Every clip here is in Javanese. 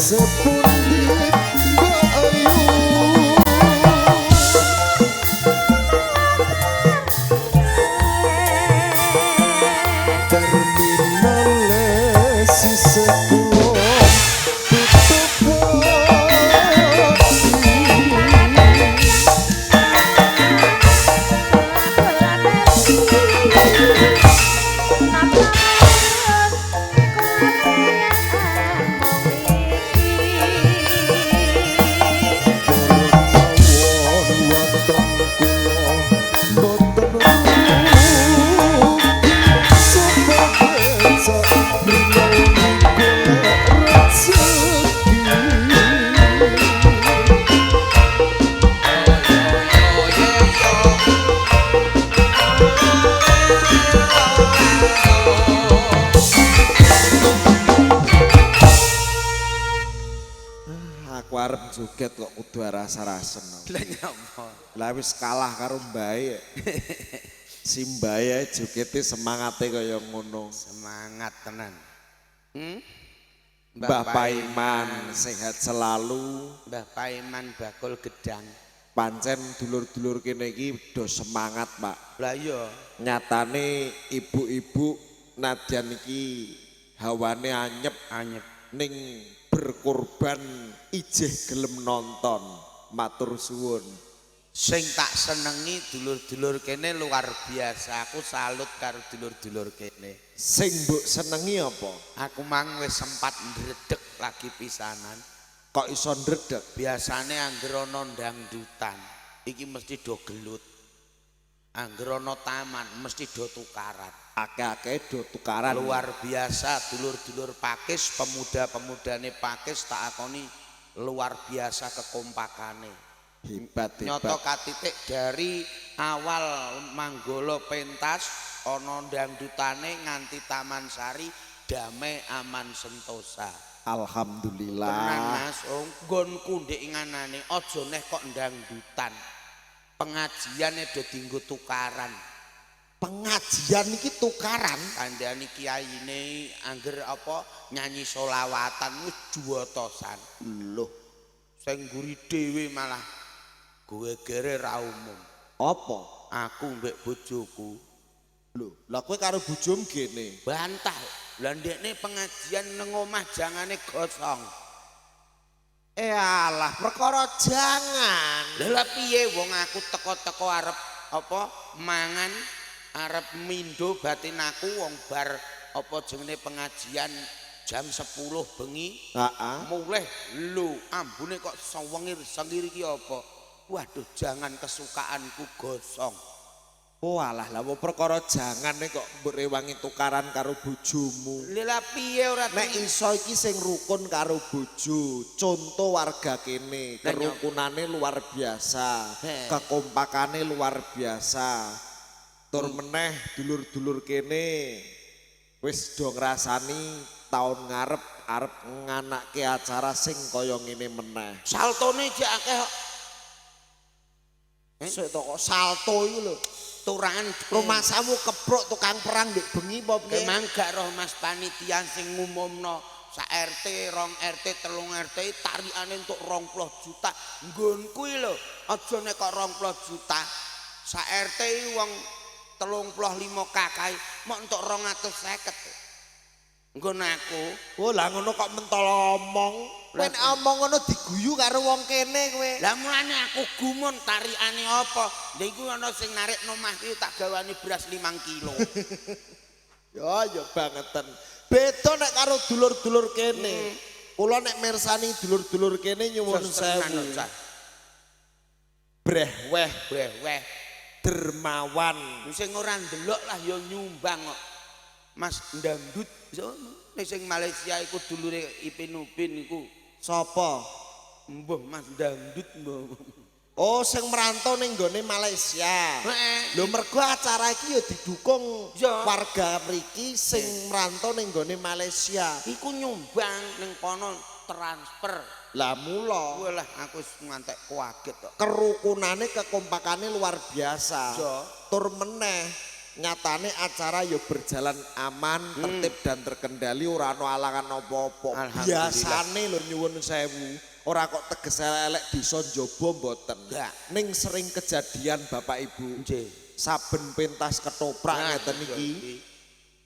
sepundi Mbak Ayu terminal si sepuluh tutup arep joget kok kudu rasa-rasen. Lah nyapa? Lah wis kalah karo Mbae. Si Mbae jogete semangate kaya ngono. Semangat tenan. Mbah Paiman sehat selalu. Mbah Paiman bakul gedang. Pancen dulur-dulur kene iki do semangat, Pak. Lah iya, nyatane ibu-ibu nadyan iki hawane anyep ning berkorban ijeh gelem nonton, matur suwun. Sing tak senengi dulur-dulur kene luar biasa. Aku salut karo dulur-dulur kene. Sing mbok senengi apa? Aku mang wis sempat ndredeg lagi pisanan. Kok iso ndredeg? Biasane anggere ana dangdutan, iki mesti do gelut. Anggere ana taman mesti do tukaran. Akeh-akeh do tukaran. Luar biasa dulur-dulur Pakis, pemuda-pemudane Pakis tak akoni luar biasa kekompakane. Hebat. Nyoto katitik dari awal Manggolo pentas ana dangdutane nganti Taman Sari damai aman sentosa. Alhamdulillah. Tenang Mas, nggonku ndek nganane aja neh kok dangdutan. Pengajiane do dienggo tukaran. Pengajian iki tukaran, kandhane kiyaine angger apa nyanyi solawatan wis juwotosan. Loh, sing nguri dhewe malah gegere ra umum. Apa? Aku mbek bojoku. Loh, lah kowe karo bojom kene. Bantah. Lah ndekne pengajian nang omah jangane gosong. Alah, perkara jangan. Lah piye wong aku teko-teko arep apa mangan arep mindo batin aku wong bar apa jenenge pengajian jam 10 bengi. Mulih lho ambune kok sewengir-sengir iki apa? Waduh jangan kesukaanku gosong. Oh alah lah perkara jangan nek kok mbok rewangi tukaran karo bojomu. Lha piye ora nek iso iki sing rukun karo bojo, contoh warga kene, kerukunane luar biasa, kekompakane luar biasa. Tur meneh dulur-dulur kene wis do ngrasani taun ngarep arep nganake acara sing kaya ngene meneh. Saltone jek akeh kok. Sik to kok salto iku lho. Turangan rumasamu keprok tukang perang ndek bengi apa piye? Emang gak roh Mas panitia sing ngumumno sak RT, 2 RT, 3 RT tarikane entuk 20 juta. Nggonku iki lho, aja nek kok 20 juta. Sak RT iki wong 35 kakak mok entuk 250. Nggon aku. Oh lah ngono kok mentol omong. Kowe nek omong ngono diguyu karo wong kene kowe. Lah mulane aku gumun tarikane apa? Lha iku ana sing narik nomah iki tak gawani beras 5 kilo. Ya bangetan. Beda nek karo dulur-dulur kene. Kula nek mirsani dulur-dulur kene nyuwun sewu. Brehweh dermawan. Sing ora ndelok lah ya nyumbang kok. Mas Ndamdut nek sing Malaysia iku dulure Ipin Upin iku sapa? Mbah Mas Ndamdut mbah. Oh sing merantau ning gone Malaysia. Lho mergo acara iki ya didukung warga mriki sing merantau ning gone Malaysia. Iku nyumbang ning kono transfer. Lah mula. Walah aku ngantek kaget kok. Kerukunane kekompakane luar biasa. Tur meneh nyatane acara yo berjalan aman, tertib dan terkendali, ora ana alangan apa-apa. Biasane lho nyuwun sewu, ora kok teges elek disa njaba mboten. Ning sering kejadian Bapak Ibu. Nggih. Saben pentas ketoprak ngeten iki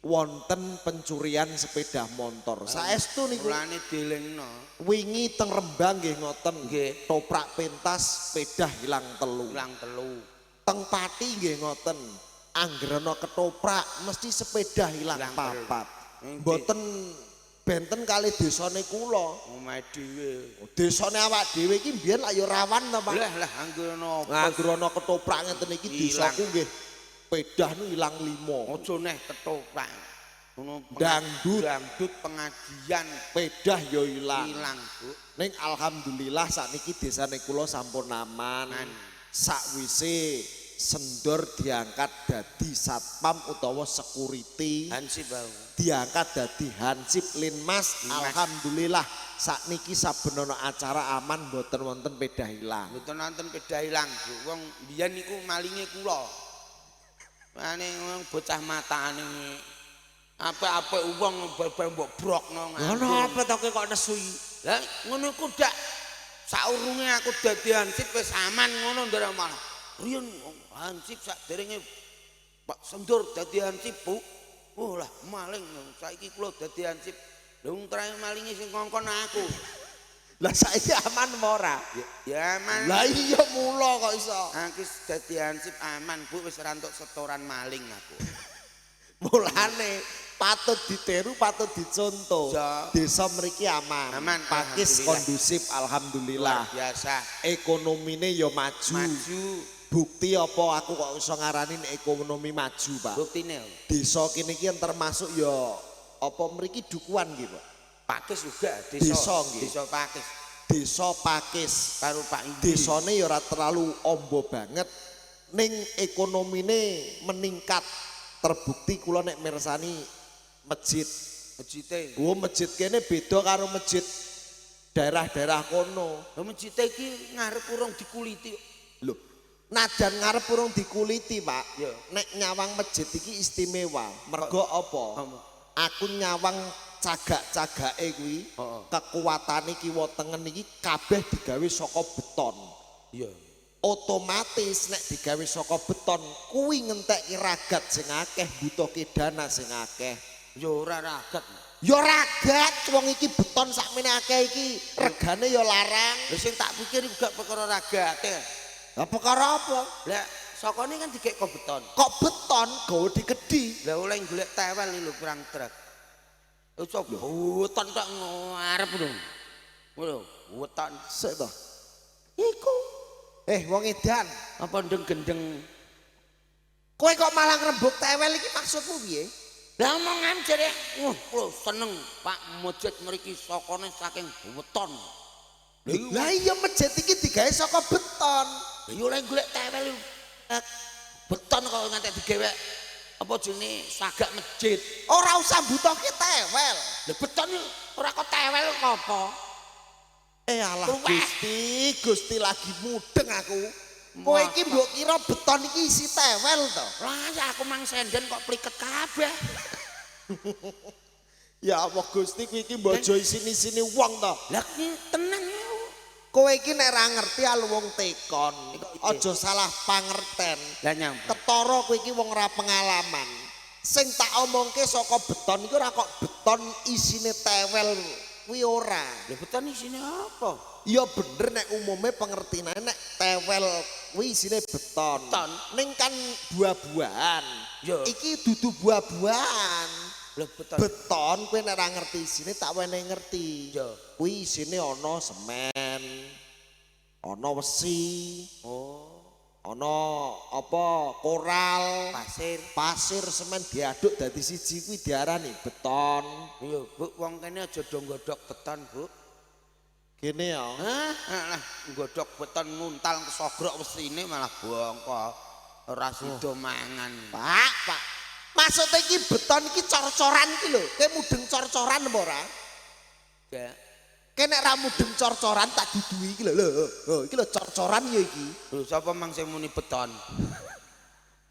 wonten pencurian sepeda motor. Saestu niku. Mulane dilingno. Wingi teng Rembang nggih ngoten. Nggih. Toprak pentas sepeda hilang telu. Hilang telu. Teng Pati nggih ngoten. Anggrana ketoprak mesti sepeda hilang papat. Mboten benten kali desane kula. Omahe dhewe. Desane awak dhewe iki mbiyen lak ya rawan ta, Pak. Lah anggrana Anggrana ketoprak ngeten iki desaku nggih pedah nu ilang 5. Aja neh ketoprak. Ngono dangdut pengajian pedah ya ilang. Ilang, Bu. Ning alhamdulillah sakniki desane kula sampun aman. Sakwise Sendor diangkat dadi satpam utawa security. Hansip bau. Diangkat dadi hansip linmas. Alhamdulillah sakniki saben ana acara aman mboten wonten pedah ilang. Mboten wonten pedah ilang, Bu. Wong biyen niku malinge kula. Mane wong bocah matane apa-apa wong mbok brokno. Ngono apa to kok nesui? Lah ngono ku dak saurunge aku dadi hansip wis aman ngono ndara malah. Riyen hansip sakderenge Pak Sendur dadi hansip, Bu. Oh lah maling saiki kula dadi hansip. Lha wong trae malinge sing ngongkon aku. Lah saiki aman apa ora? Ya aman. Lah iya mula kok iso. Aku dadi hansip aman, Bu, wis ora entuk setoran maling aku. Mulane patut ditiru, patut dicontoh. Desa mriki aman. Pakis kondusif alhamdulillah. Luar biasa. Ekonomine ya maju. Bukti apa aku kok iso ngarani ekonomi maju, Pak? Buktine. Desa kene iki termasuk ya apa mriki dukuhan nggih, Pak? Pakis juga desa nggih. Desa Pakis. Desa Pakis karo Pak Indi. Desane ya ora terlalu ombo banget ning ekonomine meningkat. Terbukti kula nek mirsani masjid. Masjite. Oh, masjid kene beda karo masjid daerah-daerah kono. Lah masjid iki ngarep urung dikuliti. Lho, najan ngarep urung dikuliti, Pak. Ya. Nek nyawang masjid iki istimewa. Mergo apa? Aku nyawang cagak-cagake kuwi, kekuatane kiwa tengen iki kabeh digawe saka beton. Iya. Otomatis nek digawe saka beton kuwi ngenteki ragat sing akeh, butuhke dana sing akeh. Ya ora ragat. Ya ragat, wong iki beton sakmene akeh iki regane ya larang. Lha sing tak pikir juga perkara ragate. Lah perkara apa? Lah sokone kan dikek kok beton. Kok beton gawe digedhi. Lah oleh golek tewel lho kurang truk. Coba beton kok ngarep lho. Lho, beton sik to. Iku wong edan apa ndeng-gendeng. Kowe kok malah ngrembug tewel iki maksudmu piye? Lah omongan jare, kula seneng Pak masjid mriki sokone saking beton. Lah iya masjid iki digawe saka beton. Lah yo oleh golek tewel beton kok nganti digawe apa jenenge sagak masjid. Ora usah butuhke tewel. Lah beton ora kok tewel kok apa? Alah Gusti lagi mudeng aku. Kowe iki mbok kira beton iki isi tewel to? Lah ya aku mang senden kok pliket kabeh. Ya Allah Gusti kuwi iki mbojo isini-sini wong to. Lah tenan kowe iki nek ra ngerti al wong tekon. Aja salah pangerten. Lah nyampe. Ketara kowe iki wong ora pengalaman. Sing tak omongke saka beton iku ora kok beton isine tewel. Kuwi ora. Lha beton isine apa? Ya bener nek umume pengertiane nek tewel kuwi isine beton. Ning kan buah-buahan. Iki dudu buah-buahan. Lha beton. Beton kowe nek ora ngerti isine tak wenehi ngerti. Kuwi isine ana semen. Ana wesi. Ana apa koral, pasir, semen diaduk dadi siji kuwi diarani beton. Iya, Bu, wong kene aja do nggodhok beton, Bu. Kene ya. Lah nggodhok beton nguntal kesogrok wesine malah bongko. Ora sida mangan. Pak. Maksudnya iki beton iki cor-coran iki lho. Kowe mudeng cor-coran apa ora? Ya. Kene ra mudeng cor-coran tak duduhi iki lho. Lho, iki lho cor-coran ya iki. Lho sapa mang sing muni beton?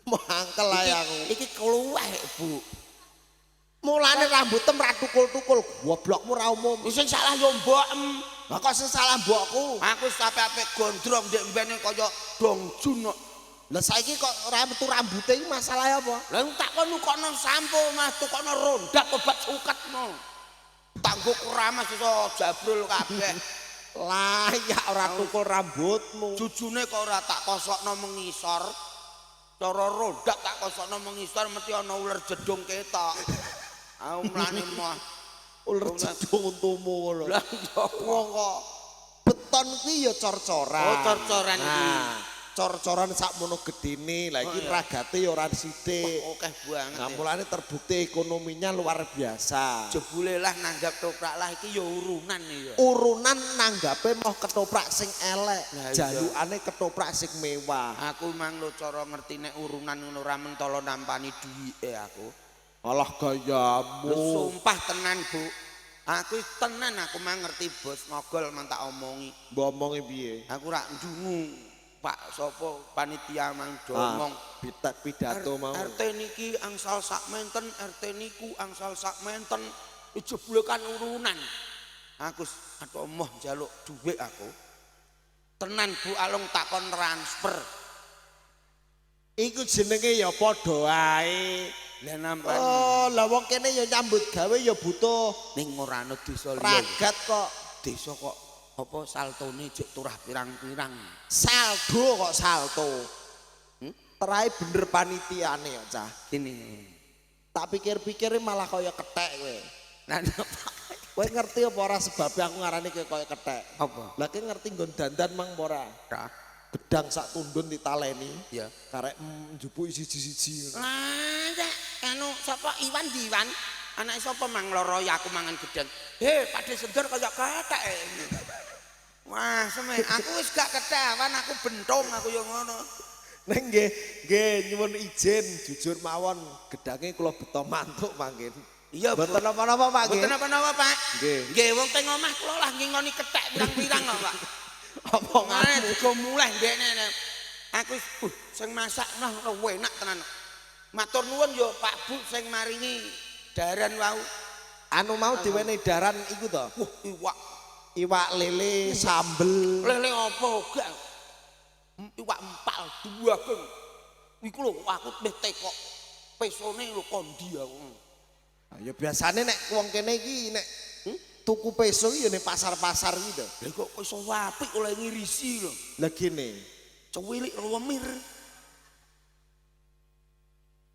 Mang mangkel ae aku. Iki kluweh, Bu. Mulane rambutem ra tukul-tukul, goblokmu ra umum. Sing salah yo mbokmu. Lah kok sing salah mbokku? Aku wis apik-apik gondrong ndek mbene kaya dongjun kok. Lah saiki kok ora metu rambute iki masalahe apa? Lah tak kon nukokno sampo, Mas, tukokno rondak obat suketno. Tanggo keramas iso jabrul kabeh. Lah ya ora tukul rambutmu. Jujune kok ora tak kosokno mengisor. Cara rondak tak kosokno mengisor mesti ana uler jedung ketok. Aku mlane mah Uler jedung untumu ngono. Lah iya Wong kok beton kuwi ya cor-coran. Oh, cor-coran iki. Cor-coran sakmono gedene. Lah iki ragate ya ora sithik. Akeh banget. Nah, mulane terbukti ekonominya luar biasa. Jebule lah nanggap toprak lah iki ya urunan ya. Urunan nanggape mau ketoprak sing elek, Nah, iya. jalukane ketoprak sing mewah. Aku mang lo cara ngerti nek urunan ngono ora mentolo nampani duwike aku. Alah gayamu. Lu sumpah tenan, Bu. Aku tenan aku mang ngerti bos mogol man tak omongi. Mbok omongi piye? Aku rak ndungu Pak sapa panitia mang domong. Pidato mau. RT niki angsal sak menten, RT niku angsal sak menten. Jebule kan urunan. Aku aduh moh njaluk dhuwit aku. Tenan Bu alung takon transfer. Iku jenenge ya padha ae. Lah nampani Oh, lah wong kene ya nyambut gawe ya butuh ning ora ana desa liya. ragat kok. Desa kok apa saltone jek turah pirang-pirang. Saldo kok salto. Terahe bener panitiane ya, Cah. Ini. Tak pikir-pikir malah kaya kethek kowe. Nah, Kowe ngerti apa ora sebabnya aku ngarani kaya kethek? apa? Lah kowe ngerti nggon dandan mang apa ora? Gedang sak tundun ditaleni. Ya. Karek njupuki siji-siji. Ah, ya, anu sapa Iwan Diwan? Anak sapa mang loro ya aku mangan gedang. He, padhe sedor kaya kethek. Wah, semen aku wis gak ketawan, aku bentung aku yo ngono. Neng nggih nyuwun izin jujur mawon gedange kula beto mantuk mangkin. Iya, Bu. Mboten napa-napa Pak nggih. Mboten apa-apa, Pak. Nggih. Nggih, wong teng omah kula lah ngingoni kethek pirang-pirang kok, Pak. Apa Ngene digo mulih ndekne. Aku sing masak nah enak tenan. Matur nuwun yo Pak Bu sing maringi daran wau. anu mau diwenehi daran iku to? Iwak. Iwak lele sambel. Lele apa gak? Iwak empal duwageng. Iku lho aku meh tekok. Pesone lho kondi aku. Ya biasane nek wong kene iki nek tuku peso iki ya ning pasar-pasar iki to. Lah kok iso apik oleh ngirisi lho. Lah gene. Cuwilik ruwemir.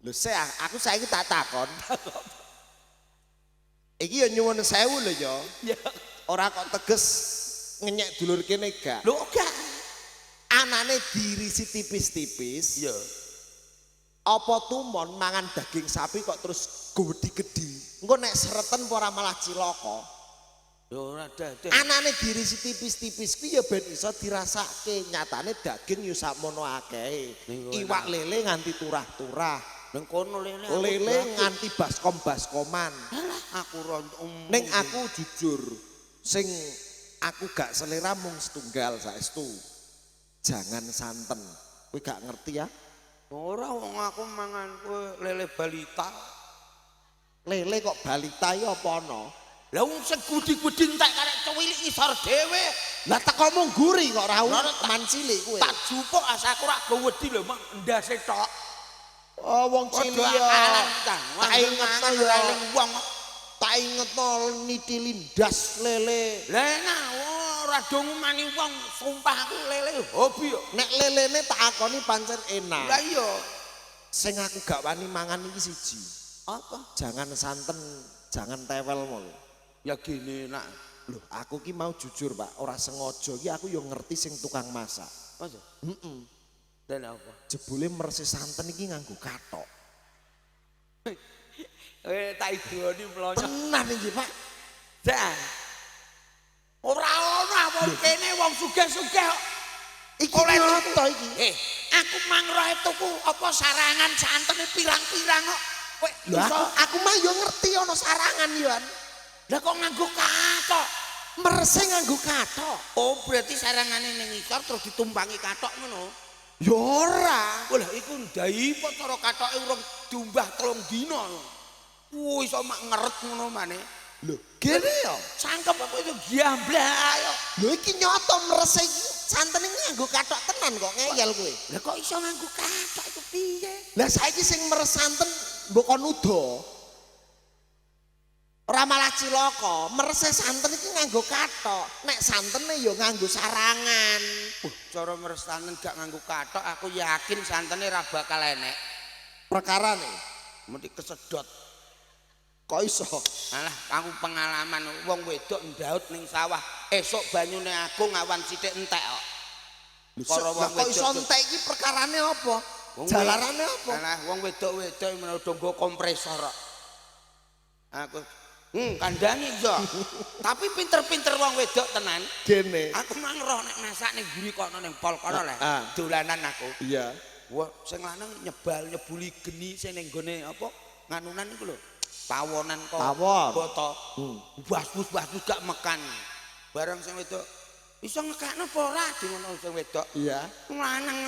Lho aku saiki tak takon. Iki ya nyuwun sewu lho ya. Ya. Ora kok teges ngenyek dulur kene gak. Lho gak. Anane dirisi tipis-tipis. Ya. Apa tumon mangan daging sapi kok terus gedhi-gedhi. Engko nek sereten ora malah cilaka. Ya ora dadi. Anane dirisi tipis-tipis kuwi ya ben iso dirasake. Nyatane daging yo sakmono akehe. Iwak lele nganti turah-turah. Nang kono lele. Lele nganti baskom-baskoman. Alah aku Ning aku jujur sing aku gak selera mung setunggal saestu. Jangan santen. Kowe gak ngerti ya? ora wong aku mangan kowe lele balita. Lele kok balita ya apa ana? Lah wong sing gudi-gudi entek karek cuwilik ngisor dhewe. Lah teko mung guri kok ora man cilik kowe. Tak jupuk asaku ora go wedi lho mak ndase tok. Oh wong cilik ya. Tak ingetno ya eling wong. Tak ingetno nitili ndas lele. Lah enak ora dong mani wong sumpah aku lele hobi yo. Nek lelene tak akoni pancen enak. Lah iya. Sing aku gak wani mangan iki siji. Apa? Jangan santen, jangan tewel mulu. Ya gini nak. Loh, aku ki mau jujur, Pak, ora sengaja iki aku yo ngerti sing tukang masak. Masa? Heeh. Dan apa? Jebule mersi santen iki nganggo kathok. Tak idoni mlonyo. Tenan iki, Pak. Dan ora ono wong kene wong sugih-sugih kok. Iki nyoto iki. Aku mangroe tuku apa sarangan santene pirang-pirang kok. Kowe iso Aku mah yo ngerti ana sarangan yo. Lah kok nganggo kathok? Mersi nganggo kathok. Oh, berarti sarangane ning ngisor terus ditumpangi kathok ngono. Ya ora. Lah iku ndai apa cara katoke urung diumbah 3 dina. Iso mak ngeret ngono maneh. Lho, gene ya. Cangkep apa itu giamblah yo. Lho iki nyoto mrese iki santene nganggo kathok tenan kok ngeyel kowe. Lah kok iso nganggo kathok iku piye? Lah saiki sing meres santen mbok kon udo. Ora malah cilaka, merese santen iki nganggo kathok. Nek santene ya nganggo sarangan. Cara meres santen gak nganggo kathok aku yakin santene ra bakal enek. Perkarane Mesti kesedot. kok iso? Alah, aku pengalaman wong wedok ndaut ning sawah, esuk banyune aku ngawan sithik entek kok. Para wong Kok iso wedok. entek iki perkarane apa? Jalarane apa? Alah, wong wedok-wedok menawa nggo kompresor kok. Aku kandangi iso. Tapi pinter-pinter wong wedok tenan. Gene. Aku mang roh nek masak ning guri kono ning pol kono lho. Dolanan aku. Iya. Wah, sing lanang nyebuli geni sing ning gone apa? Nganunan iku lho. Pawonan kok. Tawon. Boto. Basbus gak mekan. Bareng sing wedok iso ngekakno apa ora di ngono sing wedok. Iya. Lanang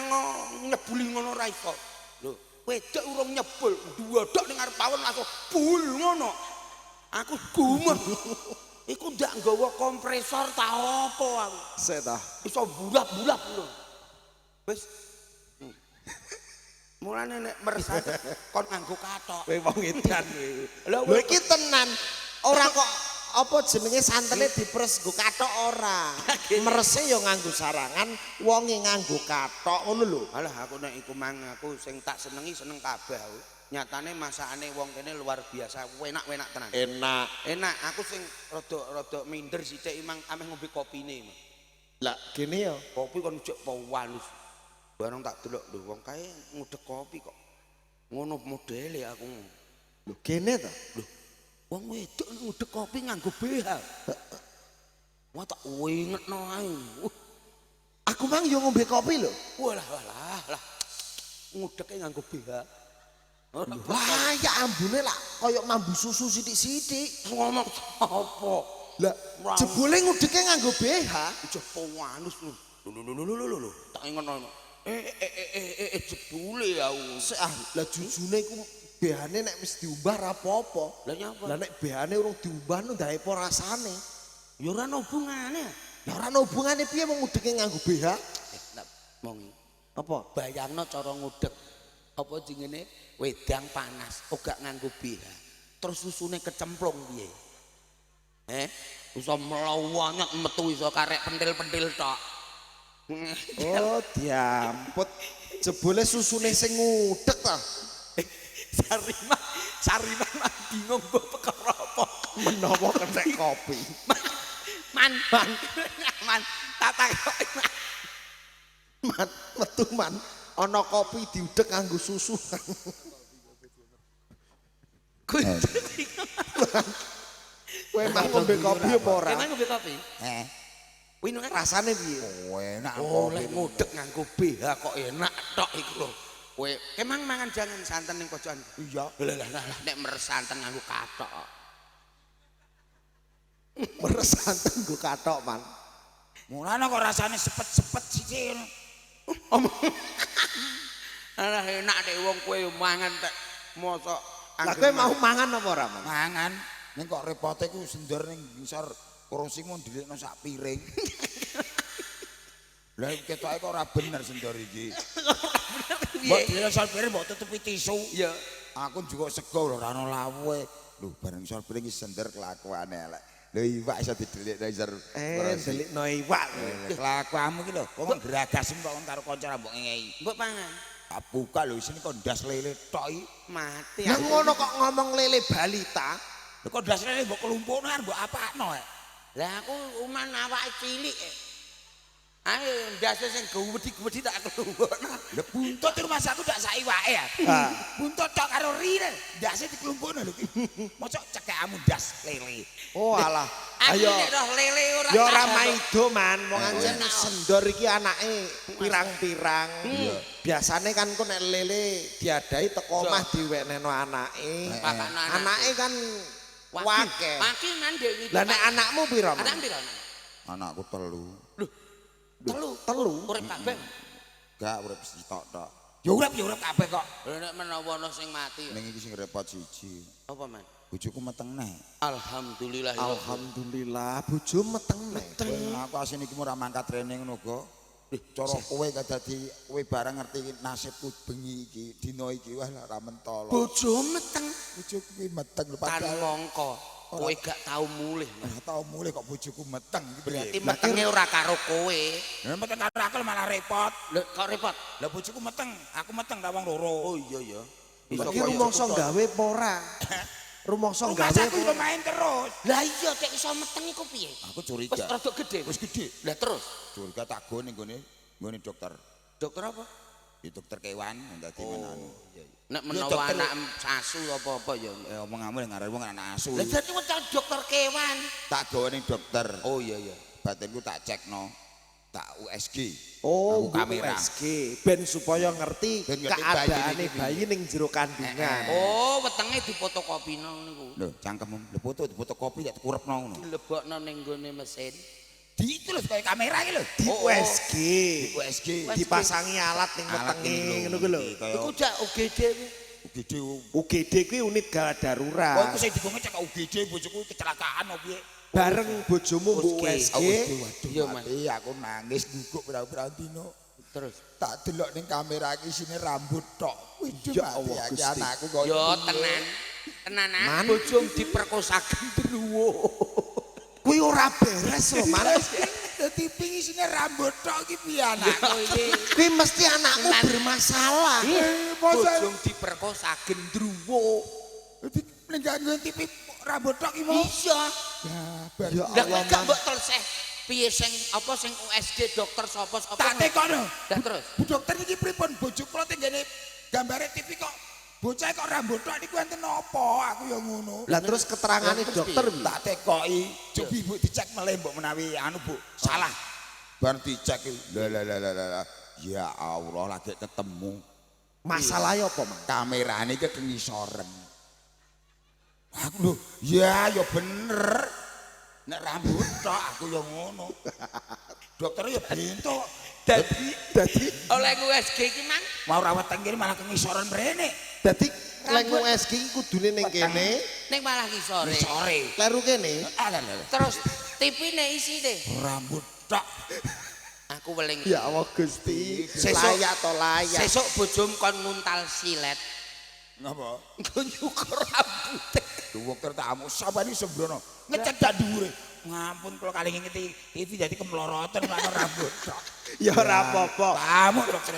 nyebuli ngono ora iso. Lho, wedok urung nyebul, duwodok ning arep pawon langsung bul ngono. Aku gumun. Iku ndak nggawa kompresor ta apa aku. Sik ta. Iso bulap-bulap lho. Wis. Mulane nek meresat kon nganggo kathok. Kowe wong edan kowe. Lho Lho iki tenan. Ora kok apa jenenge santene diperes nggo kathok ora. Merese ya nganggo sarangan, wonge nganggo kathok ngono lho. Alah aku nek iku mang aku sing tak senengi seneng kabeh aku. Nyatane masakane wong kene luar biasa, enak-enak tenan. Enak, aku sing rada minder sithik imang ameh ngombe kopine. Lah gene ya. Kopi kon cek pawanus. Barang tak delok lho wong kae ngudek kopi kok. Ngono modele aku. Lho gene ta? Lho, wong wedok ngudek kopi nganggo BH. Wah tak wingetno ae. Aku mang yo ngombe kopi lho. Walah. Ngudeke nganggo BH. Wah, ya ambune lah kaya mambu susu sithik-sithik. Ngomong apa? Lah, jebule ngudeke nganggo BH. Ijeh pawanus lho. Lho. Tak ngono. Jebule aku. Lah jujune iku BH-ne nek wis diumbah ra apa-apa. Lah nyapa? Lah nek BH-ne urung diumbah no ndae apa rasane? Ya ora ono hubungane. Ya ora ono hubungane piye wong ngudeke nganggo BH? Mongi. Apa? Bayangno cara ngudek. Apa jenenge wedang panas, ora nganggo BH. Terus susune kecemplung piye? Iso mlawanyet metu iso karek pentil-pentil tok. Oh, diamput. Jebule susune sing ngudek ta. Sariman mah bingung mbok perkara apa. Menawa kena kopi. Man. Tak takoki. Man, metu man. Ana kopi diudek nganggo susu. Kowe mah ngombe kopi apa ora? Emang ngombe kopi? Kuwi rasane piye? Enak. Oh, lek ngudek nganggo BH kok enak tok iku lho. Kowe kemang mangan jangan santen ning pojokan. Iya. Lah nek meres santen nganggo kathok. Meres santen nggo kathok, Man. Mulane kok rasane sepet-sepet sithik. Alah enak nek wong kowe mangan tek mosok. Lah kowe mau mangan apa ora, Man? Mangan ning kok repote ku sendor ning ngisor kursi mun dilikno sak piring. Lah ketoke kok ora bener sendor iki. Mbok dhewe sol piring mbok tutupi tisu. Ya, Aku juga sego lho ora ono lawuhe. Lho bareng sol piring iki sender kelakuane elek. Lho iwak iso didelikno isor. Delikno iwak. Kelakuanmu iki lho, wong geragas kok karo kanca mbok ngei. mbok pangan. Tak buka lho isine kok ndas lele tok iki. Mati Lah aku. ngono kok ngomong lele balita. Lho kok ndas lele mbok kelumpukno kan mbok apakno. Lah aku uman awake cilik. Ayo ndase sing gawedi-gawedi tak kelumpukno. Lha buntut di rumah saku ndak sak iwake ya. Buntut tok karo rire, ndase dikelumpukno lho iki. Mosok cekekmu ndas lele. Oh alah. Aku Ayo. nek roh lele ora. Ya ora tak maido, Man. Wong anjen sendor iki anake pirang-pirang. Biasane kan kok nek lele diadai teko omah diwenehno anake. Pakakno anak. Anake kan wake. Wake mandek iki. Lah nek anakmu pira, Man? Anak pira? Anakku telu. Telu. Telu. Urip kabeh. Gak urip sitok-tok. Ya urip kabeh kok. Lha nek menawa ana sing mati. Ning iki sing repot siji. Apa, Man? Bojoku meteng neh. Alhamdulillah. Alhamdulillah bojo meteng nek. Aku asine iki ora mangkat rene ngono kok. Cara kowe dadi kowe barang ngerti nasibku bengi iki, dina iki wah ora mentolo. Bojo meteng Bojoku kuwi meteng lho tan padahal mongko. Kowe gak tau mulih. Man. ora tau mulih kok bojoku meteng iki Berarti piye? metenge ora karo kowe. Lah meteng karo aku malah repot. Lho kok repot? Lah bojoku meteng, aku meteng ta wong loro. Oh iya ya. Iki rumangsa gawe apa ora? Rumangsa gawe. Masa aku iso main terus. Lah iya nek iso meteng iku piye? Aku Wis curiga. rada gede. Wis gede. Lah terus Curiga tak go ning nggone dokter. dokter apa? Di dokter kewan dadi menanu. Nek Ya, menawa dokter. anak sasu apa-apa ya. Omonganmu ning ngarep wong anak asu. Lah dadi wecal dokter kewan. Tak gawe ning dokter. Oh iya ya. Batinku tak cekno. Tak USG. Oh, Aku kamera. USG ben supaya ngerti Ben ngerti keadaane bayine iki bayi ning jero kandungan. Oh, wetenge dipotokopino niku. Lho, cangkemmu. Lho foto kopi tak kurepno ngono. Dilebokno ning gone mesin. Di itu lho kaya kamera iki lho. Di USG. USG. Dipasangi alat ning metenge ngono ku lho. Iku jak UGD kuwi. UGD. UGD kuwi unit gawat Oh darurat. iku sing digongke cek UGD bojoku kecelakaan opo piye. Bareng bojomu mbok USG. Iya, Man. Mati aku nangis guguk pirang-pirang dino. Terus Tak delok ning kamera iki isine rambut tok. Widih Ya mati Allah, iki Gusti. anakku kok. yo tenan. Tenan Man. bojong diperkosa gendruwo. Kuwi ora beres lho, Man. Dadi ping isine rambut tok iki piye anakku iki. Kuwi mesti anakku bermasalah. Bojong diperkosa gendruwo. Dadi ning gangguan TV rambut tok iki mau. Iya. Ya Lah Allah, kok gak Man. mbok teleseh piye sing apa sing USG dokter sapa. Tak tekono. Lah terus Bu dokter iki pripun bojo kula tenggene gambare TV kok bocah kok rambut tok niku enten apa aku ya ngono. Lah terus keterangane Terus dokter piye? Tak tekoki coba ibu dicek meleh mbok menawi anu Bu salah. Bar dicek lah. Ya Allah lagi ketemu. masalahnya apa, Man? Kamerane iki kengisoren. Aku lho, ya bener. Nek rambut tok aku ya ngono. Dokter ya bentuk. Dadi oleh USG iki mang Mau rawat teng kene malah kengisoran mrene. dadi lek USG iki kudune ning kene, ning malah ngisore. Sore. kleru kene. Alah. Terus TV-ne isine Rambut tok. aku weling. Ya Allah Gusti, Sesuk- layak to layak. Sesuk bojom kon nguntal silet. Ngapa? Nggo nyukur rambute. Dokter tamu sabani sembrono. Ngecedak dhuwure. Ngampun kalau kali ngiti TV jadi kemelorotan ana rambut tok. Ya ora apa-apa. Kamu dokter.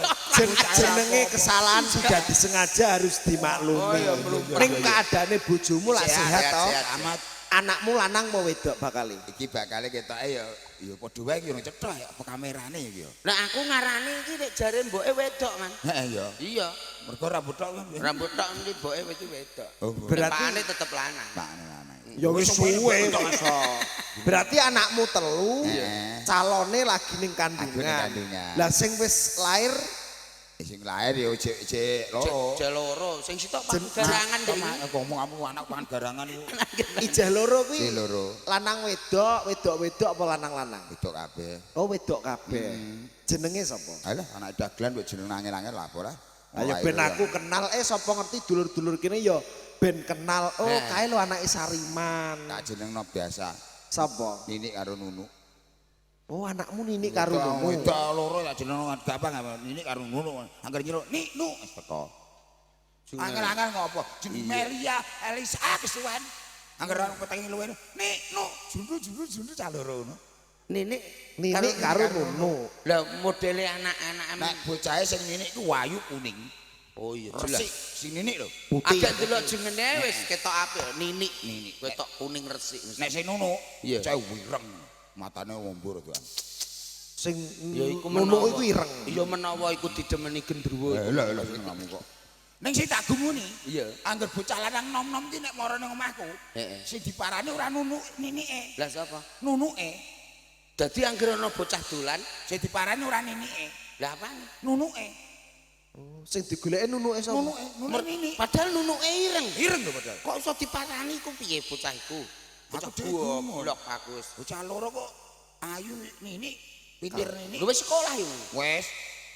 Jenenge kesalahan sudah disengaja harus dimaklumi. Oh, ya, belum. Ning keadaane bojomu lak sehat to. Amat. Anakmu lanang mau wedok bakal Iki bakale ketoke ya padha wae iki cetha ya apa kamerane iki ya. Nah aku ngarani iki nek jare mboke wedok, Man. Heeh ya. Iya, Mergo rambut tok kan. rambut tok mesti mboke iki wedok. Oh, Berarti- Nepane tetep lanang. Pak ya wis suwe masa. Berarti anakmu telu, Heeh. calone lagi ning Lagi ning kandungan. kandungan. Lah sing wis lair sing lahir ya cek loro. Jeloro, sing sitok Jen- garangan deh. Ngomong kamu anak pangan garangan iku. ijah loro Si kuwi loro. lanang wedok, wedok apa lanang-lanang? Itu kabeh. Oh wedok kabeh. Jenenge sapa? Alah anak dagelan kok jeneng nangil-nangil lah apa lah. Ayo ben aku kenal sapa ngerti dulur-dulur kene ya ben kenal. Oh Nah. kae lho anake Sariman. Tak jenengno biasa. Sapa? Ninik karo Nunu. Oh anakmu Nini karo Nunu. Wedok loro tak jenengno gampang Ninik karo Nunu. Angger nyeluk nik nu wis teko. Angel-angel ngopo? Jeneng Melia Elisa kesuwen. Angger ana petengi luwe. Nik nu jundu cah loro ngono. Ninik Nini karo Nunu. lah modele anak-anak Nek bocahe sing ninik ku wayu kuning. Oh iya jelas. Resik sing ninik lho. Putih. Agak delok jengene wis ketok apik ninik. Ketok kuning resik. Nek sing Nunu Iya. cah wireng. Matane wombur tuh. Sing Ya iku Nunu menawa- iku ireng. Iya menawa iku didemeni gendruwo. Lha sing kamu kok. Ning sing tak gumuni. Iya. Angger bocah lanang nom-nom ki nek mara ning omahku. Heeh. Sing diparani ora nunu ninike. Lah sapa? Nunuke. Dadi anggere ana bocah dolan, Sing diparani ora ninike. lah apane? Nunuke. Sing digoleki Nunuke sapa? Nunuke, nunu nini. Padahal nunuke ireng. Ireng lho padahal. Kok iso diparani iku piye bocah iku? Bocah Aku dhewe goblok aku wis. Bocah loro kok ayu nini pinter nini. Lu wis sekolah iku. Wes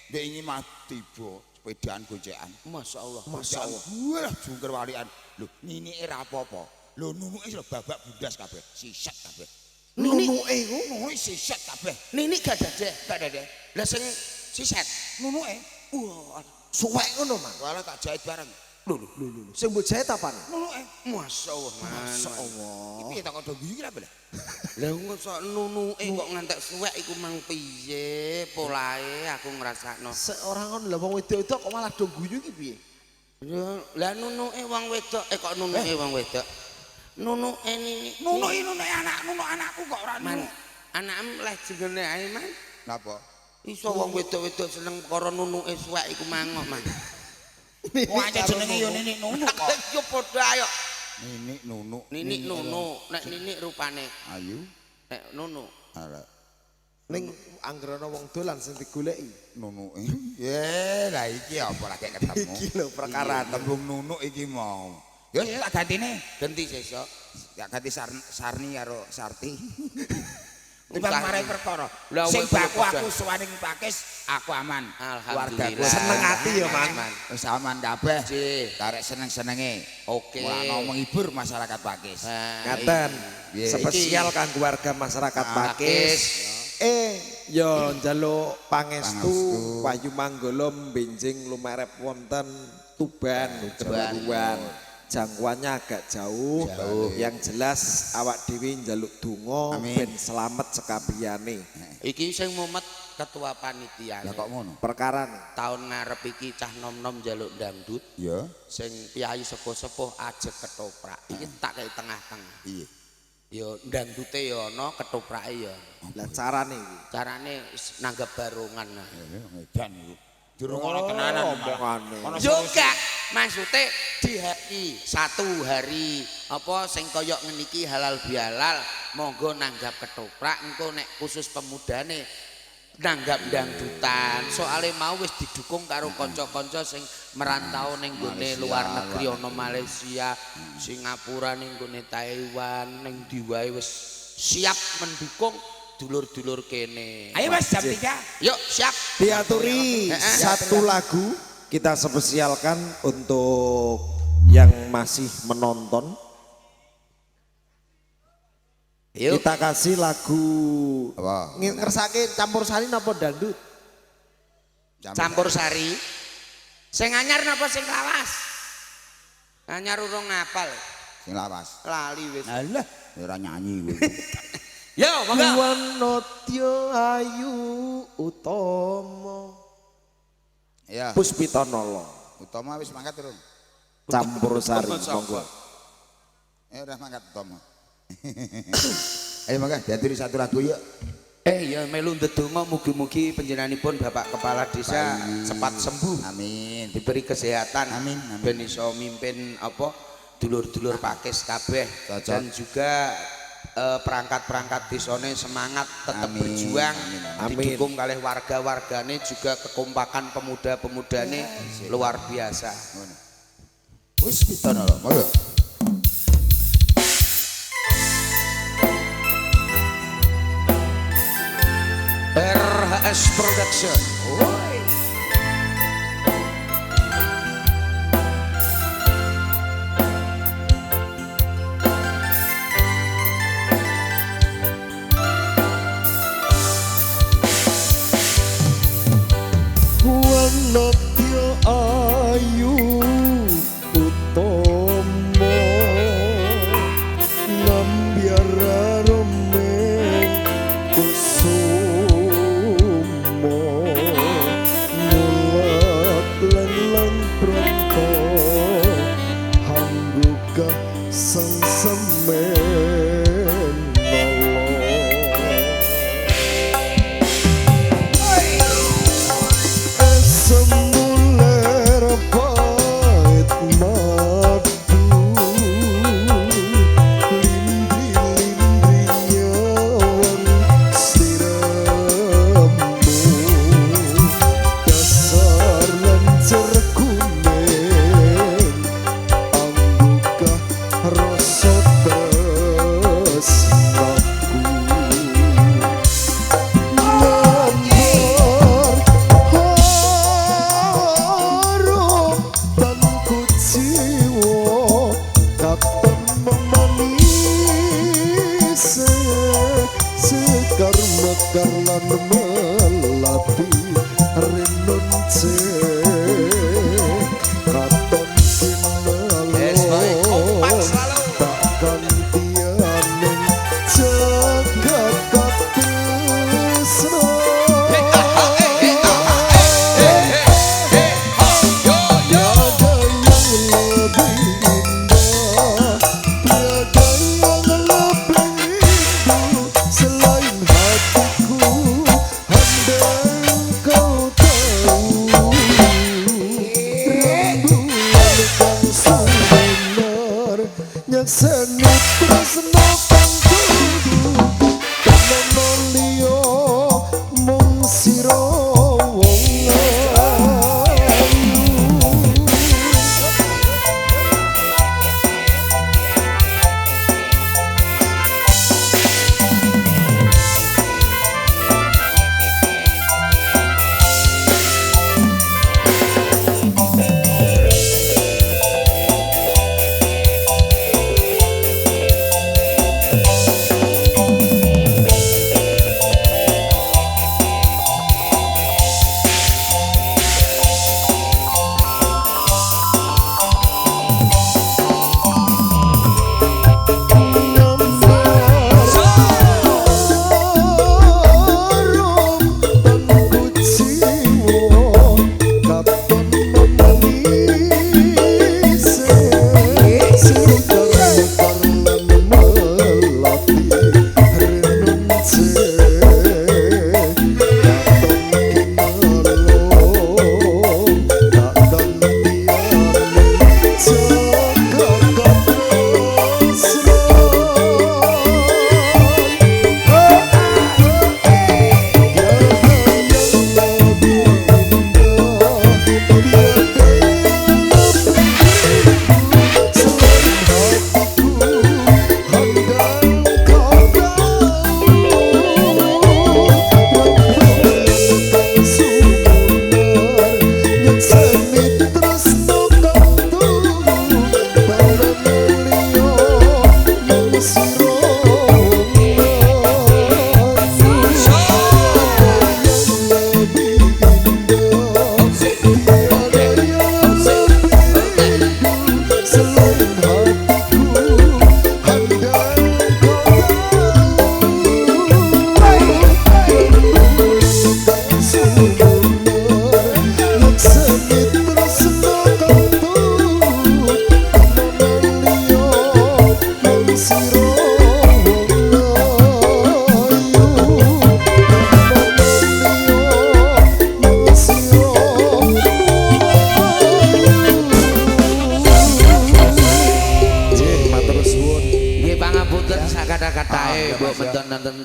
Ndek iki mah tiba sepedaan gocekan. Masyaallah. Masyaallah. Wah, jungker walian. Lho, ninike ra apa-apa. Lho, nunuke sudah babak bundas kabeh, siset kabeh. Nunuke iku Nunuke siset kabeh. Nini gak dadeh. Gak dede. Lah sing siset. nunuke. Wah, Suwek ngono, Mang. Wala tak jahit bareng. lho. Sing mbok jahit apane? Nunuke. Masyaallah, Masyaallah. Iki tak kok guyu iki lha. Lah kok nunuke kok ngantek suwek iku mang piye polahe aku ngrasakno. Seorang kon lha wong wedok-wedok kok malah do guyu iki piye? Ya, lah nunuke wong wedok kok nunuke wong wedok. Nunuke nini. Nunuke anakku kok ora Man, nunuk. anakmu leh jenenge ae, Man. Napa? Iso wong wedok-wedok seneng perkara nunuke suwek iku mangok, Man. Wong aja jenenge yo Ninik Nunuk kok. Yo padha ayo. Ninik nunuk. Ninik nunu, nek ninik rupane. Ayu. Nek nunu. Ala Ning anggerana wong dolan sing digoleki. nunuke. Ye, lah iki apa lagi ketemu. Iki lho perkara tembung nunuk iki mau. Ya tak gantine. Ganti sesuk. Tak ganti Sarni karo Sarti. Timbang marai perkara. Lah, Sing wes baku padha. aku suwaning pakis, aku aman. Alhamdulillah. Keluargaku seneng ati ya, Man. Wis aman kabeh. Cih. Karek seneng-senenge. Oke. Mulane menghibur masyarakat Pakis. Ngaten. Piye? Spesial kanggo warga masyarakat Pakis. Pakis. Yo njaluk pangestu Pangestu. Wahyu Manggala benjing lumerep wonten Tuban, Jeruan. Jangkauannya agak jauh. Yang jelas awak dhewe njaluk donga Amin. ben selamat sekabehane. Iki sing mumet ketua panitia. Lah kok ngono? Perkara nih. Tahun ngarep iki cah nom-nom njaluk dangdut. Ya. Sing piyayi sepuh-sepuh ajek ketoprak. Iki tak kei tengah-tengah. Iya. Ya dangdute ya ana, ketoprake ya. Lah carane iki. Carane nanggap barongan. Nah. Edan iku. Dirungono tenanan omongane. Ono Juga maksudnya dihaki satu hari apa sing koyok ngeniki halal bihalal monggo nanggap ketoprak engko nek khusus pemudane nanggap dangdutan soalnya mau wis didukung karo kanca-kanca sing merantau ning gone luar negeri ana Malaysia, Singapura ning gone Taiwan ning diwae wis siap mendukung dulur-dulur kene. Ayo Mas jam 3. Yuk siap. Diaturi satu lagu kita spesialkan untuk yang masih menonton. Yuk. Kita kasih lagu Apa? ngersake campur sari napa dangdut? Campur sari. Sing anyar napa sing lawas? Anyar urung ngapal. Sing lawas. Lali wis. Alah, ora nyanyi kowe. Yo, monggo. Wanotya ayu utama Ya. Puspitanala Utama wis mangkat durung? campur sari monggo. Udah mangkat Utama. Ayo mangga diaturi satu lagu yuk. Ya melu ndedonga mugi-mugi panjenenganipun Bapak Kepala Desa cepat sembuh. Amin. Diberi kesehatan. Amin, amin. Ben iso mimpin apa dulur-dulur Pakis kabeh Cocok. dan juga perangkat-perangkat desane semangat tetap Amin, berjuang amin, amin. didukung kalih warga-wargane juga kekompakan pemuda-pemudane luar biasa. Wis pitono lho, monggo. RHS Production. Wanotya ayu utama nambyara remeng kusuma melati renun katon kinelo tak gantianing jagat katresno nyakseni tresno kang kudu kanono liya mung sira wong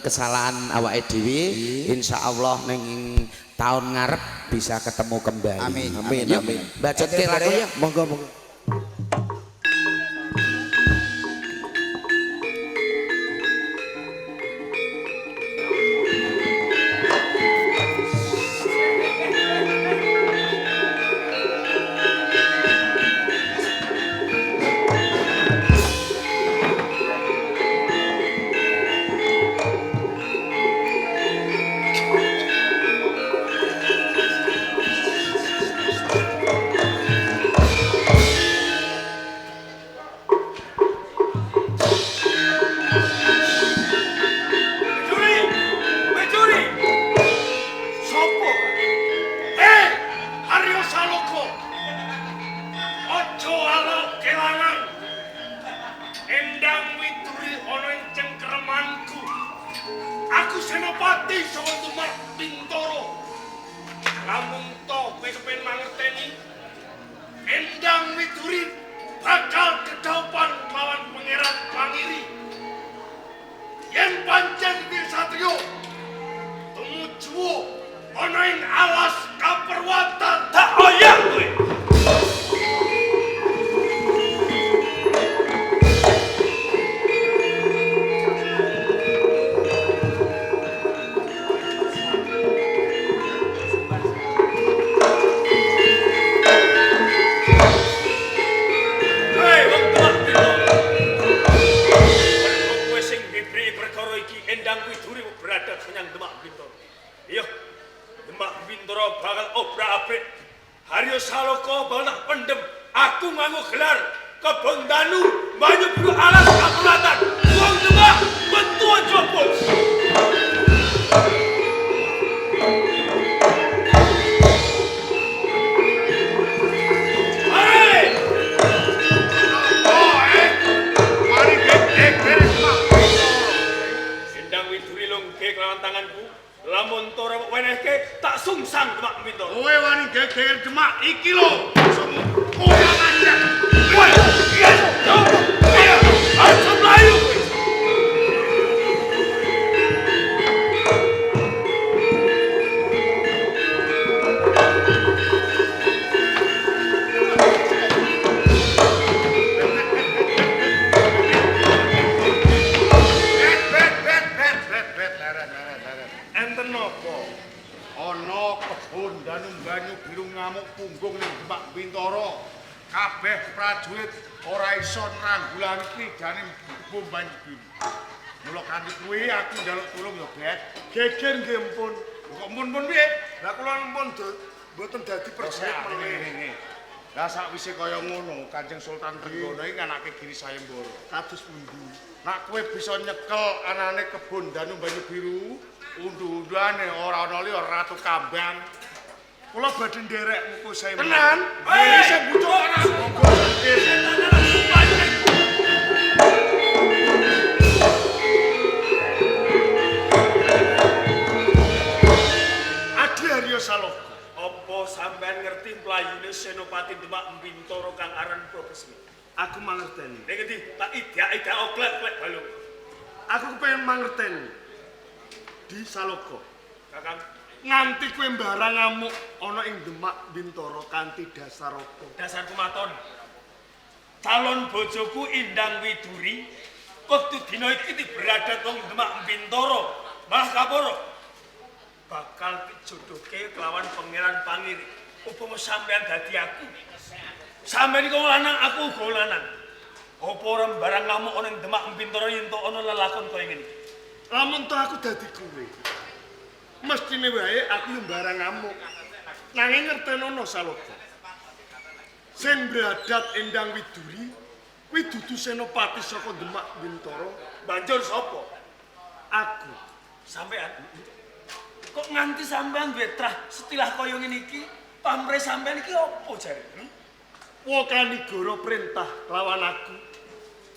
kesalahan awake dhewe insyaallah ning tahun ngarep bisa ketemu kembali. Amin. Amin. Amin. Bacotke lagu ya. Monggo monggo. Senopati saka Tumar Bintoro. Lamun to kowe kepen mangerteni, Endang Widuri bakal kedaupan lawan Pangeran Pangiri. Yen pancen Wirsatrio tumuju ana ing alas Kaperwatan tak oyang kowe. Ayo Saloko balak pendem. Aku nganggo gelar Kebon Danu Banyu Biru Alas Kakulatan. Wong Demak metu aja bos. Lamun tora wenehke tak sungsang Demak Bintoro. Kowe wani geger Demak iki lho. Kowe aja. Kowe iya. Iya. Ayo mlayu. Enten napa? Ana kebon Danu Banyu Biru ngamuk punggung ning Demak Bintoro. Kabeh prajurit ora iso nranggulani pidane kebon Banyu Biru. Mula kanthi kuwi aku njaluk tulung ya, Dek. Geger nggih mpun. Kok mun-mun piye? Lah kula mpun mboten dadi prajurit Ngene. Lah sakwise kaya ngono, Kanjeng Sultan Trenggono iki nganake Giri Sayembara. kados pundi. Nek kowe bisa nyekel anane kebon Danu Banyu Biru, undu-undane ora ana liya Ratu Kambang. Kula badhe nderek muku saya. Tenan? Iki sing bucuk ana monggo. Adi Arya Saloko. Apa sampean ngerti mlayune Senopati Demak Bintoro kang aran Probesmi? Aku mangerteni. Nek ngendi tak idak oglek-oglek balung. Aku kepengin mangerteni. Di Saloko. Kakang nganti kowe mbarang ngamuk ana ing Demak Bintoro kanthi dasar apa? Dasar kumaton. Calon bojoku Indang Widuri wektu dina iki beradat wong Demak Bintoro. Malah kaporo. Bakal dijodohke kelawan Pangeran Pangiri. Upama sampean dadi aku. Sampeyan iku lanang, aku uga lanang. Apa ora barang ngamuk ana ing Demak Bintoro yen tok ana lelakon kaya ngene. Lamun to aku dadi kowe. Mestine wae aku yo barang ngamuk. Nanging ngertenono Saloko. Sing beradat Endang Widuri kuwi dudu senopati saka Demak Bintoro. Banjur sapa? Aku. Sampean. Kok nganti sampean duwe trah setilah kaya ngene iki? Pamrih sampean iki apa jare? Wakanigara perintah lawan aku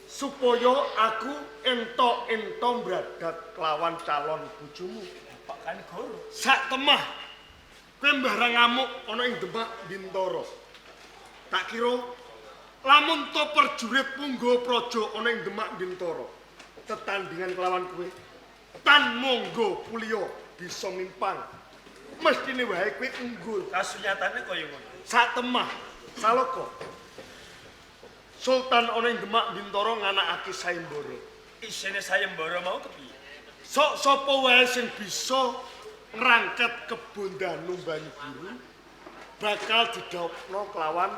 supaya aku ento bradat lawan calon bojomu. Pak Kanigara. Sak temah kowe mbarang ngamuk ana ing Demak Bintoro. Tak kira lamun to perjurit Punggawa Praja ana ing Demak Bintoro. Tetandingan kelawan kowe. Tan monggo Puliya bisa mimpang. Mestine wae kowe unggul. Kasunyatane kaya ngono. Sak temah Saloko. Sultan ana ing Demak Bintoro nganakake sayembara. Isine sayembara mau kepiye? Sok sapa wae sing bisa ngrangket kebon Danu Banyu Biru bakal didhawuhna kelawan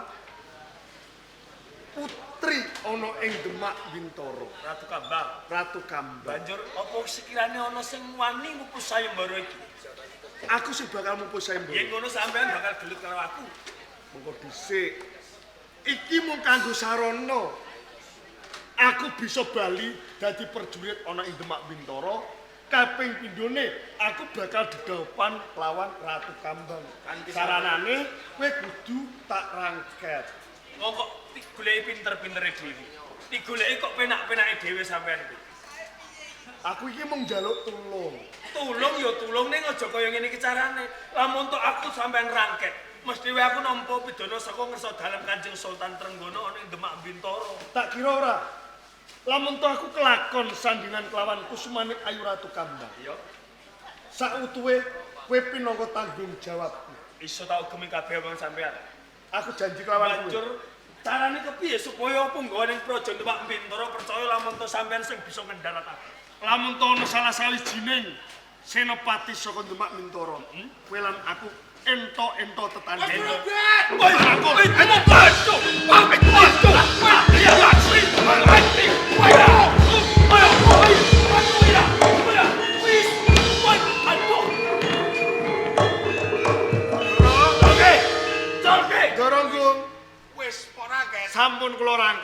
putri ana ing Demak Bintoro. Ratu Kambang. Ratu Kambang. Banjur apa sekirane ana sing wani mupus sayembara iki? Aku sing bakal mupus sayembara. Yen ngono sampean bakal gelut karo aku. Monggo dhisik. Iki mung kanggo sarana. Aku bisa bali dadi perjurit ana ing Demak Bintoro. Kaping pindhone aku bakal didhawuhan lawan Ratu Kambang. Saranane kowe kudu tak rangket. Kok digoleki pinter-pintere dhewe. Digoleki kok penak-penake dhewe sampean iki. Aku iki mung njaluk tulung. Tulung ya tulung ning aja kaya ngene iki carane. Lamun tok aku sampean rangket, mesti wae aku nampa pidana saka ngersa dalem Kanjeng Sultan Trenggono ana ing Demak Bintoro. Tak kira ora. Lamun tok aku kelakon sandingan kelawan Kusumanik Ayu Ratu Kambang. Iya. Sautuhe kowe pinangka tanggung jawabku. Iso tak ugemi kabeh wong sampean. Aku janji kelawan kowe. Banjur carane kepiye supaya punggawa ning Praja Demak Bintoro percaya lamun to sampean sing bisa ngendharat aku. Lamun to ana salah sawijining senopati saka Demak Bintoro, kowe lan aku ento tetandem. Kowe aku bantu. Pamit bantu.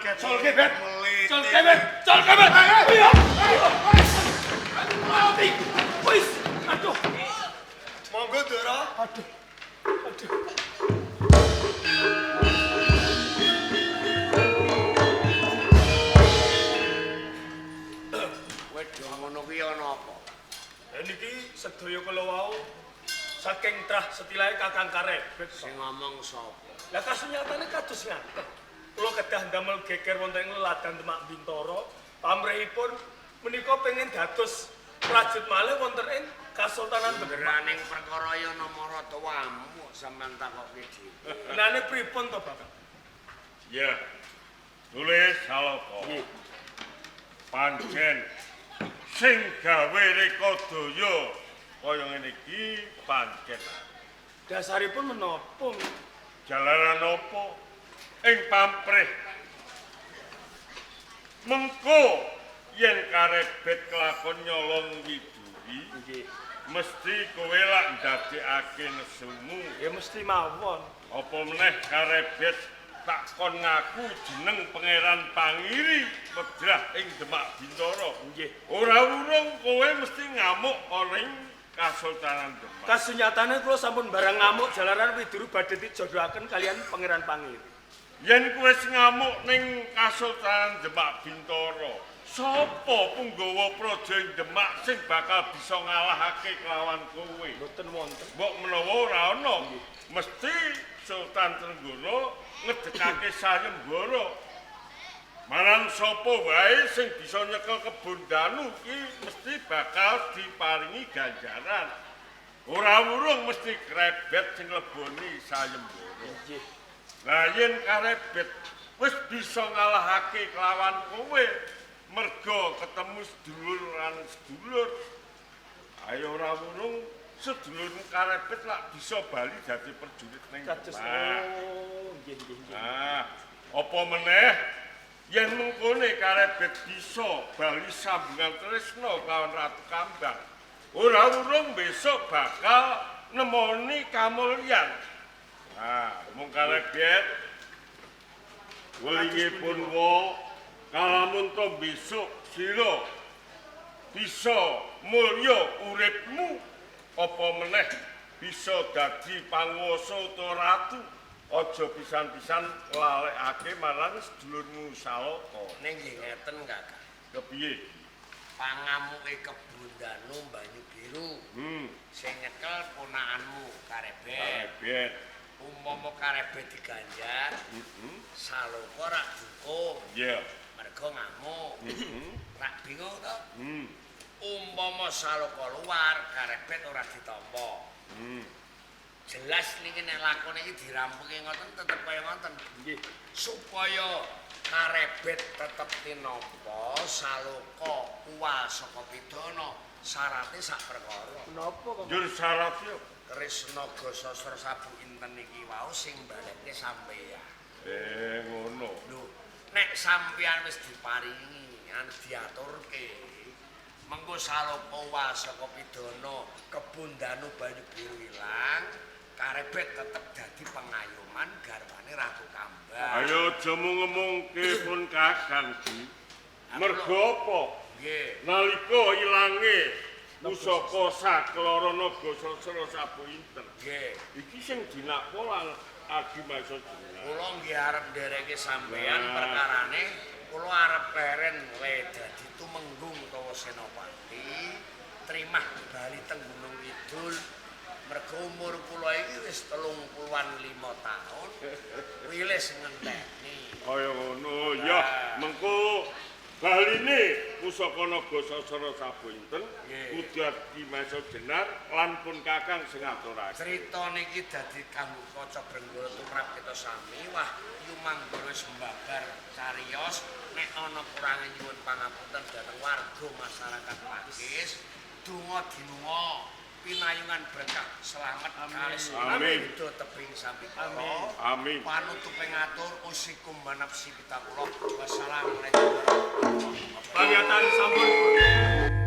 kaget. Col gebet. Col gebet. Col gebet. Mati. Wis. Aduh. Monggo, Dora. Aduh. Aduh. Wedok ngono kuwi ana apa? Niki sedaya kula wau saking trah setilahe Kakang Karebet. Sing ngomong sapa? Lah kasunyatane kados ngaten. Kula kedah ndamel geger wonten ing Ladang Demak Bintoro, pamrihipun menika pengen dados prajurit malih wonten ing Kasultanan Demak. Beraning perkara ya namara tuamu sampean takoki dhewe. Nane pripun to, Bapak? Ya. Tulis Saloko. Pancen sing gawe rekodaya kaya ngene iki pancen. Dasaripun menapa? Jalaran apa ing pamrih. Mengko yen Karebet kelakon nyolong widuri, mesti kowe lak ndadekake nesumu. Ya mesti mawon. Apa meneh Karebet tak kon ngaku jeneng Pangeran Pangiri Wedrah ing Demak Bintoro. Nggih. Ora urung kowe mesti ngamuk ana ing Kasultanan Demak. Kasunyatane kula sampun barang ngamuk jalaran widuri badhe dijodohaken kalian Pangeran Pangiri. Yen kowe wis ngamuk ning Kasultanan Demak Bintoro, sapa punggawa praja ing Demak sing bakal bisa ngalahake kelawan kowe? Mboten wonten. Mbok menawa ora ana, mesti Sultan Trenggono ngedekake sayembara. Marang sapa wae sing bisa nyekel kebon danu iki mesti bakal diparingi ganjaran. Ora urung mesti Karebet sing leboni sayembara. Nggih. Lah yen Karebet wis bisa ngalahake kelawan kowe merga ketemu sedulur lan sedulur. Ayo ora urung sedulurmu Karebet lak bisa bali dadi prajurit ning Kados Demak. nggih nggih nggih. Nah, apa meneh yen mengkone Karebet bisa bali sambungan tresna kelawan Ratu Kambang. Ora urung besok bakal nemoni kamulyan. Nah, mung Karebet welingipun wa kalamun to besok sira bisa mulya uripmu apa meneh bisa dadi panguwasa utawa ratu. Aja pisan-pisan lalekake marang sedulurmu Saloko. Ning nggih ngeten, Kakang. Kepiye? Pangamuke kebon danu Banyu Biru. Sing nyekel ponakanmu Karebet. Karebet. Umpama Karebet diganjar, Saloko rak dukung. Iya. Mergo ngamuk. Rak bingung to? Umpama Saloko luar, Karebet ora ditampa. Jelas niki nek lakone iki dirampungi ngoten tetep kaya ngoten. Nggih. Supaya Karebet tetep tinampa, Saloko kuwal saka pidana, syarate sak perkara. Menapa kok? Njur syaratnya Kresna Gasasra Sabu Inten iki wau sing balekke sampeyan. ngono. Lho, nek sampeyan wis diparingi, diaturke, mengko Saloko kuwal saka pidana, kebon danu Banyu Biru ilang, Karebet tetep dadi pengayoman garwane Ratu Kambang. Ayo aja ngomongke pun Kakang Ki. Mergo apa? Nggih. Nalika ilange pusaka sakloro Nagasasra Sabu Inten. Nggih. Iki sing dinakpolan Adi Masa Jeneng. Kula nggih arep ndereke sampeyan Nah. perkarane kula arep leren le dadi tumenggung utawa senopati trimah bali teng Gunung Kidul. Mergo umur kula iki wis 35 taun. Wilis ngenteni. Kaya ngono ya, mengko baline pusaka Nagasasra Sabu Inten kudu Adi Masa Jenar lan pun Kakang sing aturake. Crita niki dadi kanggo kaca Brenggara tumrap kita sami. Wah, Yumanggara wis mbabar cariyos nek ana kurange nyuwun pangapunten dhateng warga masyarakat Pakis. Donga dinunga pinayungan berkah selamat kalih Amin. itu tebing sampika. Amin. Panutupe ngatur usikum manapsi kita kula. Wassalamualaikum warahmatullahi wabarakatuh. Pangiyatan sampun.